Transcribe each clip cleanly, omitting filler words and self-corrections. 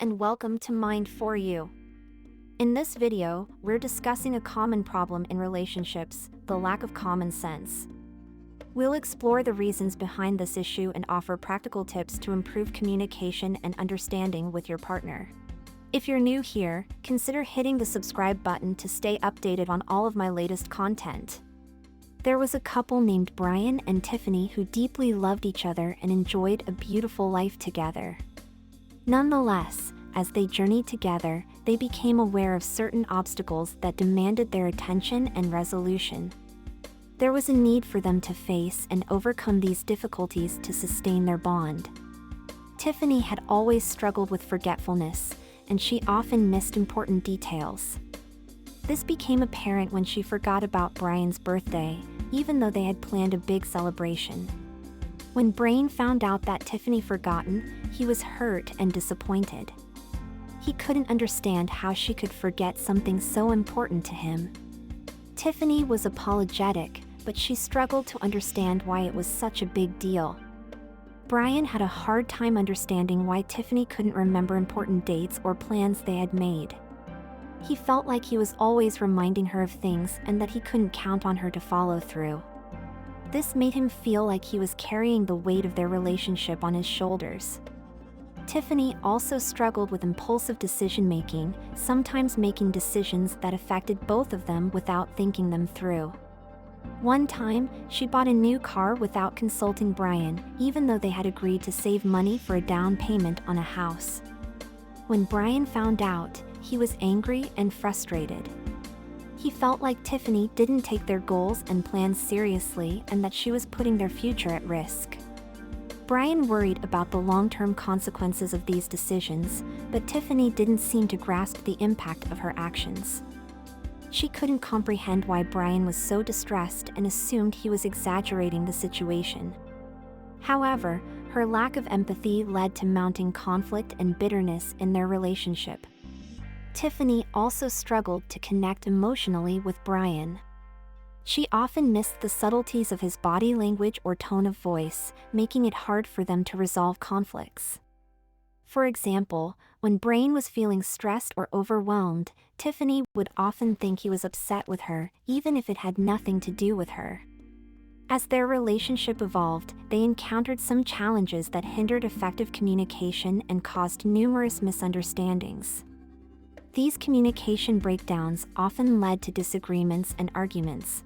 and welcome to Mind for You. In this video, we're discussing a common problem in relationships, the lack of common sense. We'll explore the reasons behind this issue and offer practical tips to improve communication and understanding with your partner. If you're new here, consider hitting the subscribe button to stay updated on all of my latest content. There was a couple named Brian and Tiffany who deeply loved each other and enjoyed a beautiful life together. Nonetheless, as they journeyed together, they became aware of certain obstacles that demanded their attention and resolution. There was a need for them to face and overcome these difficulties to sustain their bond. Tiffany had always struggled with forgetfulness, and she often missed important details. This became apparent when she forgot about Brian's birthday, even though they had planned a big celebration. When Brian found out that Tiffany forgotten, he was hurt and disappointed. He couldn't understand how she could forget something so important to him. Tiffany was apologetic, but she struggled to understand why it was such a big deal. Brian had a hard time understanding why Tiffany couldn't remember important dates or plans they had made. He felt like he was always reminding her of things and that he couldn't count on her to follow through. This made him feel like he was carrying the weight of their relationship on his shoulders. Tiffany also struggled with impulsive decision-making, sometimes making decisions that affected both of them without thinking them through. One time, she bought a new car without consulting Brian, even though they had agreed to save money for a down payment on a house. When Brian found out, he was angry and frustrated. He felt like Tiffany didn't take their goals and plans seriously and that she was putting their future at risk. Brian worried about the long-term consequences of these decisions, but Tiffany didn't seem to grasp the impact of her actions. She couldn't comprehend why Brian was so distressed and assumed he was exaggerating the situation. However, her lack of empathy led to mounting conflict and bitterness in their relationship. Tiffany also struggled to connect emotionally with Brian. She often missed the subtleties of his body language or tone of voice, making it hard for them to resolve conflicts. For example, when Brian was feeling stressed or overwhelmed, Tiffany would often think he was upset with her, even if it had nothing to do with her. As their relationship evolved, they encountered some challenges that hindered effective communication and caused numerous misunderstandings. These communication breakdowns often led to disagreements and arguments.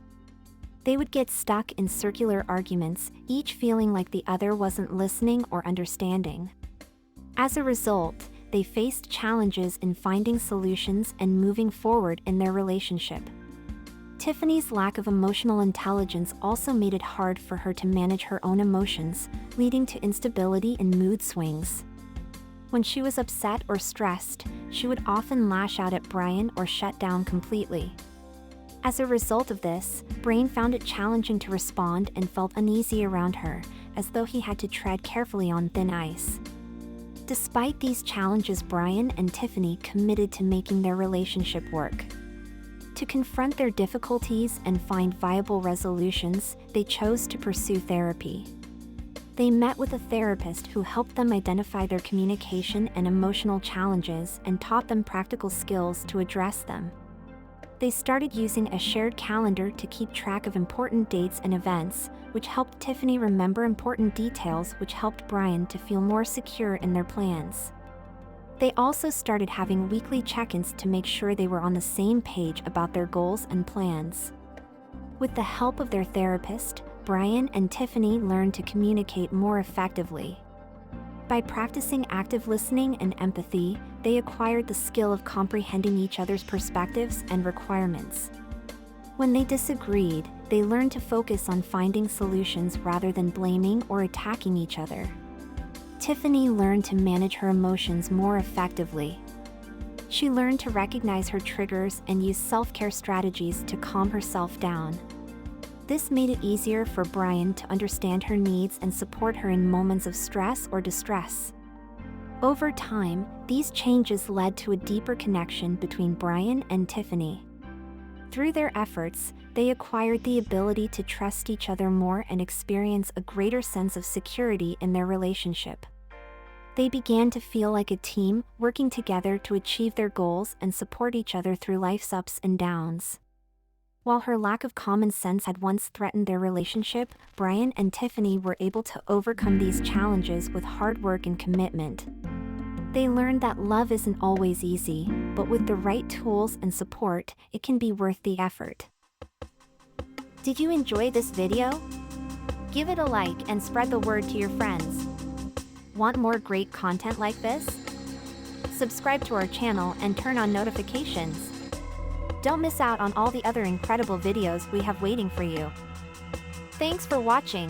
They would get stuck in circular arguments, each feeling like the other wasn't listening or understanding. As a result, they faced challenges in finding solutions and moving forward in their relationship. Tiffany's lack of emotional intelligence also made it hard for her to manage her own emotions, leading to instability and mood swings. When she was upset or stressed, she would often lash out at Brian or shut down completely. As a result of this, Brian found it challenging to respond and felt uneasy around her, as though he had to tread carefully on thin ice. Despite these challenges, Brian and Tiffany committed to making their relationship work. To confront their difficulties and find viable resolutions, they chose to pursue therapy. They met with a therapist who helped them identify their communication and emotional challenges and taught them practical skills to address them. They started using a shared calendar to keep track of important dates and events, which helped Tiffany remember important details, which helped Brian to feel more secure in their plans. They also started having weekly check-ins to make sure they were on the same page about their goals and plans. With the help of their therapist, Brian and Tiffany learned to communicate more effectively. By practicing active listening and empathy, they acquired the skill of comprehending each other's perspectives and requirements. When they disagreed, they learned to focus on finding solutions rather than blaming or attacking each other. Tiffany learned to manage her emotions more effectively. She learned to recognize her triggers and use self-care strategies to calm herself down. This made it easier for Brian to understand her needs and support her in moments of stress or distress. Over time, these changes led to a deeper connection between Brian and Tiffany. Through their efforts, they acquired the ability to trust each other more and experience a greater sense of security in their relationship. They began to feel like a team, working together to achieve their goals and support each other through life's ups and downs. While her lack of common sense had once threatened their relationship, Brian and Tiffany were able to overcome these challenges with hard work and commitment. They learned that love isn't always easy, but with the right tools and support, it can be worth the effort. Did you enjoy this video? Give it a like and spread the word to your friends. Want more great content like this? Subscribe to our channel and turn on notifications. Don't miss out on all the other incredible videos we have waiting for you. Thanks for watching.